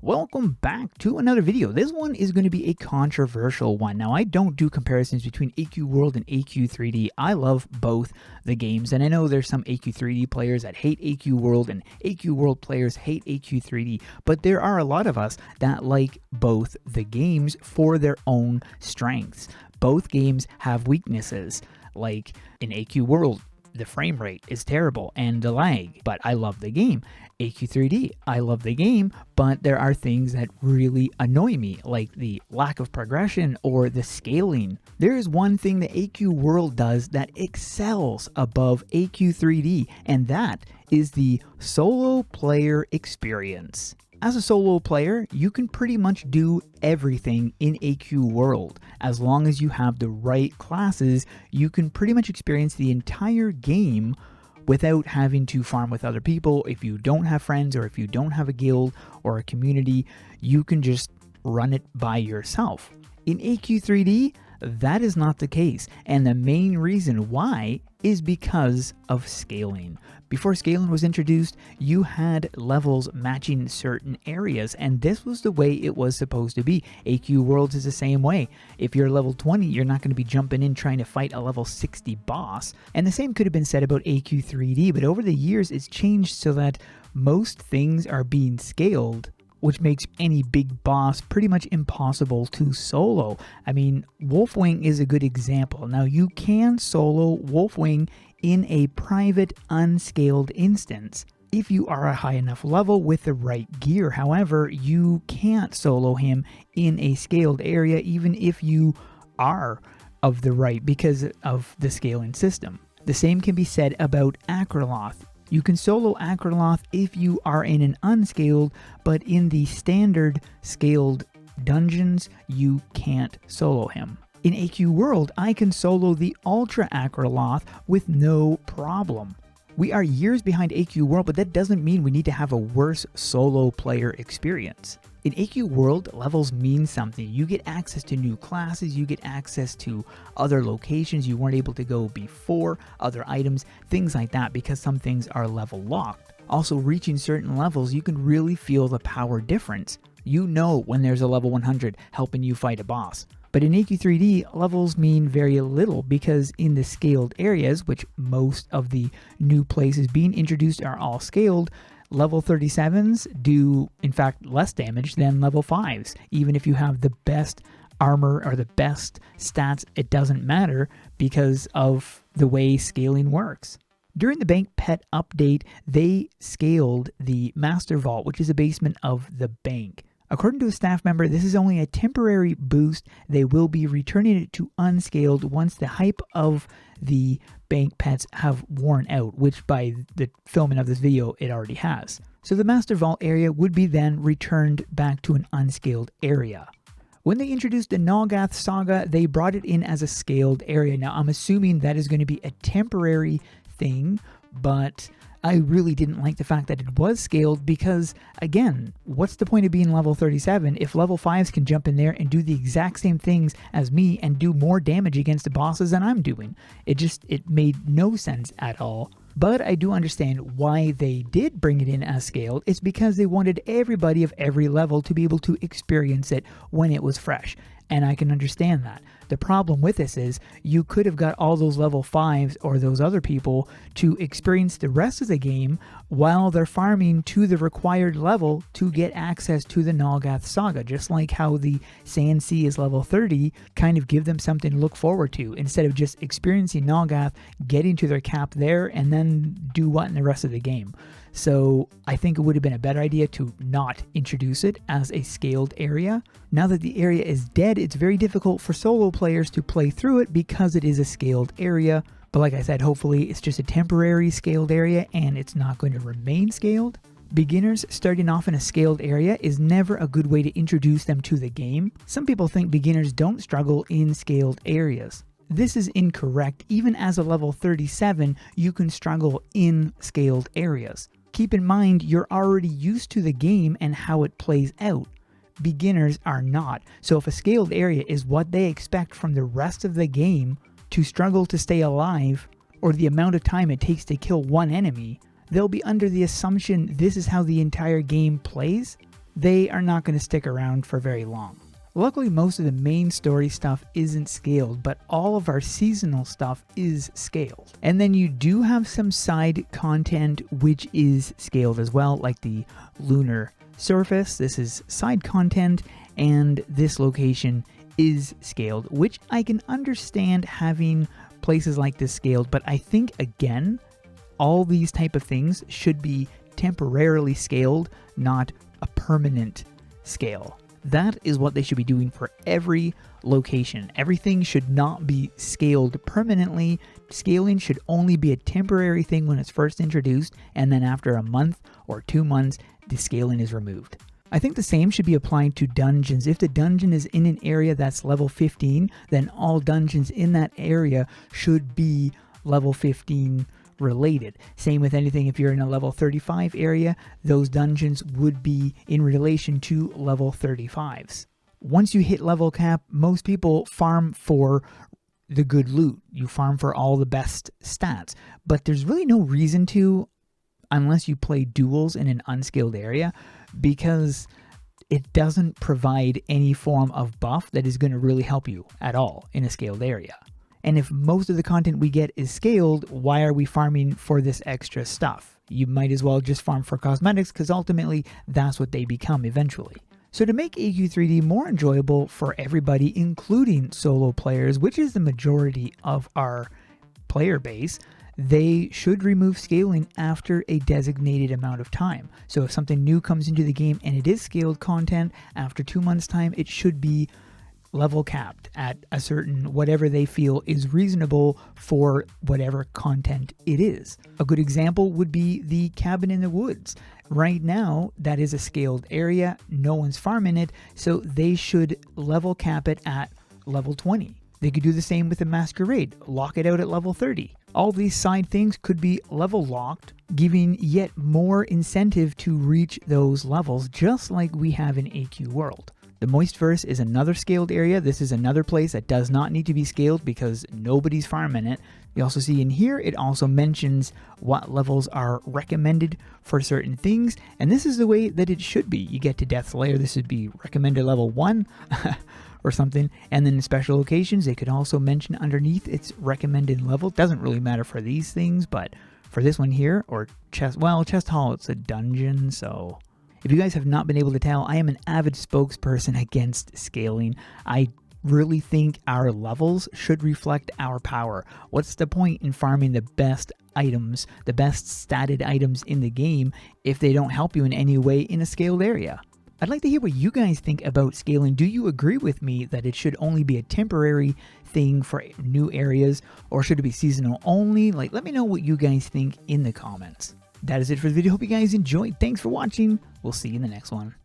Welcome back to another video. This one is going to be a controversial one. Now, I don't do comparisons between AQ World and AQ3D. I love both the games, and I know there's some AQ3D players that hate AQ World and AQ World players hate AQ3D, but there are a lot of us that like both the games for their own strengths. Both games have weaknesses, like in AQ World. The frame rate is terrible and the lag, but I love the game. AQ3D, I love the game, but there are things that really annoy me, like the lack of progression or the scaling. There is one thing that AQ World does that excels above AQ3D, and that is the solo player experience. As a solo player, you can pretty much do everything in AQ World. As long as you have the right classes, you can pretty much experience the entire game without having to farm with other people. If you don't have friends, or if you don't have a guild or a community, you can just run it by yourself. In AQ3D, that is not the case, and the main reason why is because of scaling. Before scaling was introduced, you had levels matching certain areas, and this was the way it was supposed to be. AQ Worlds is the same way. If you're level 20, you're not going to be jumping in trying to fight a level 60 boss. And the same could have been said about AQ3D, but over the years it's changed so that most things are being scaled, which makes any big boss pretty much impossible to solo. I mean, Wolfwing is a good example. Now, you can solo Wolfwing in a private, unscaled instance if you are a high enough level with the right gear. However, you can't solo him in a scaled area even if you are of the right, because of the scaling system. The same can be said about Akraloth. You can solo Akraloth if you are in an unscaled, but in the standard scaled dungeons, you can't solo him. In AQ World, I can solo the Ultra Akraloth with no problem. We are years behind AQ World, but that doesn't mean we need to have a worse solo player experience. In AQ World, levels mean something. You get access to new classes, you get access to other locations you weren't able to go before, other items, things like that, because some things are level locked. Also, reaching certain levels, you can really feel the power difference. You know when there's a level 100 helping you fight a boss. But in AQ3D, levels mean very little, because in the scaled areas, which most of the new places being introduced are all scaled, level 37s do, in fact, less damage than level 5s. Even if you have the best armor or the best stats, it doesn't matter because of the way scaling works. During the Bank Pet update, they scaled the Master Vault, which is a basement of the bank. According to a staff member, this is only a temporary boost. They will be returning it to unscaled once the hype of the bank pets have worn out, which by the filming of this video, it already has. So the Master Vault area would be then returned back to an unscaled area. When they introduced the Nalgath Saga, they brought it in as a scaled area. Now, I'm assuming that is going to be a temporary thing, but I really didn't like the fact that it was scaled because, again, what's the point of being level 37 if level 5s can jump in there and do the exact same things as me and do more damage against the bosses than I'm doing? It made no sense at all. But I do understand why they did bring it in as scaled. It's because they wanted everybody of every level to be able to experience it when it was fresh. And I can understand that. The problem with this is you could have got all those level 5s or those other people to experience the rest of the game while they're farming to the required level to get access to the Nalgath Saga. Just like how the Sand Sea is level 30, kind of give them something to look forward to instead of just experiencing Nalgath, getting to their cap there, and then do what in the rest of the game. So I think it would have been a better idea to not introduce it as a scaled area. Now that the area is dead, it's very difficult for solo players to play through it because it is a scaled area. But like I said, hopefully it's just a temporary scaled area and it's not going to remain scaled. Beginners starting off in a scaled area is never a good way to introduce them to the game. Some people think beginners don't struggle in scaled areas. This is incorrect. Even as a level 37, you can struggle in scaled areas. Keep in mind, you're already used to the game and how it plays out. Beginners are not. So if a scaled area is what they expect from the rest of the game to struggle to stay alive, or the amount of time it takes to kill one enemy, they'll be under the assumption this is how the entire game plays, they are not going to stick around for very long. Luckily, most of the main story stuff isn't scaled, but all of our seasonal stuff is scaled. And then you do have some side content which is scaled as well, like the lunar surface. This is side content, and this location is scaled, which I can understand having places like this scaled, but I think, again, all these type of things should be temporarily scaled, not a permanent scale. That is what they should be doing for every location. Everything should not be scaled permanently. Scaling should only be a temporary thing when it's first introduced, and then after a month or 2 months, the scaling is removed. I think the same should be applied to dungeons. If the dungeon is in an area that's level 15, then all dungeons in that area should be level 15 related. Same with anything. If you're in a level 35 area, those dungeons would be in relation to level 35s. Once you hit level cap, most people farm for the good loot. You farm for all the best stats, but there's really no reason to, unless you play duels in an unscaled area, because it doesn't provide any form of buff that is going to really help you at all in a scaled area. And if most of the content we get is scaled, why are we farming for this extra stuff? You might as well just farm for cosmetics, because ultimately that's what they become eventually. So to make AQ3D more enjoyable for everybody, including solo players, which is the majority of our player base, they should remove scaling after a designated amount of time. So if something new comes into the game and it is scaled content, after 2 months' time, it should be level capped at a certain whatever they feel is reasonable for whatever content it is. A good example would be the cabin in the woods. Right now, that is a scaled area, no one's farming it, so they should level cap it at level 20. They could do the same with the masquerade, lock it out at level 30. All these side things could be level locked, giving yet more incentive to reach those levels, just like we have in AQ World. The Moistverse is another scaled area. This is another place that does not need to be scaled because nobody's farming it. You also see in here, it also mentions what levels are recommended for certain things, and this is the way that it should be. You get to Death's Lair, this would be recommended level 1 or something, and then in special locations, they could also mention underneath its recommended level. Doesn't really matter for these things, but for this one here, or Chest Hall, it's a dungeon, so... If you guys have not been able to tell, I am an avid spokesperson against scaling. I really think our levels should reflect our power. What's the point in farming the best items, the best statted items in the game, if they don't help you in any way in a scaled area? I'd like to hear what you guys think about scaling. Do you agree with me that it should only be a temporary thing for new areas, or should it be seasonal only? Like, let me know what you guys think in the comments. That is it for the video. Hope you guys enjoyed. Thanks for watching. We'll see you in the next one.